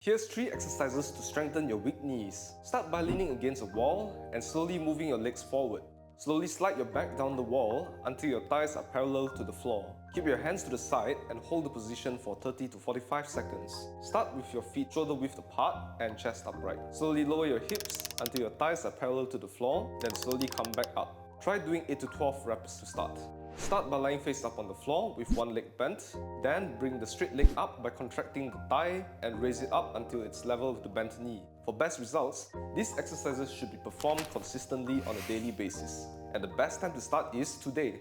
Here's 3 exercises to strengthen your weak knees. Start by leaning against a wall and slowly moving your legs forward. Slowly slide your back down the wall until your thighs are parallel to the floor. Keep your hands to the side and hold the position for 30 to 45 seconds. Start with your feet shoulder width apart and chest upright. Slowly lower your hips until your thighs are parallel to the floor, then slowly come back up. Try doing 8 to 12 reps to start. Start by lying face up on the floor with one leg bent. Then bring the straight leg up by contracting the thigh and raise it up until it's level with the bent knee. For best results, these exercises should be performed consistently on a daily basis. And the best time to start is today.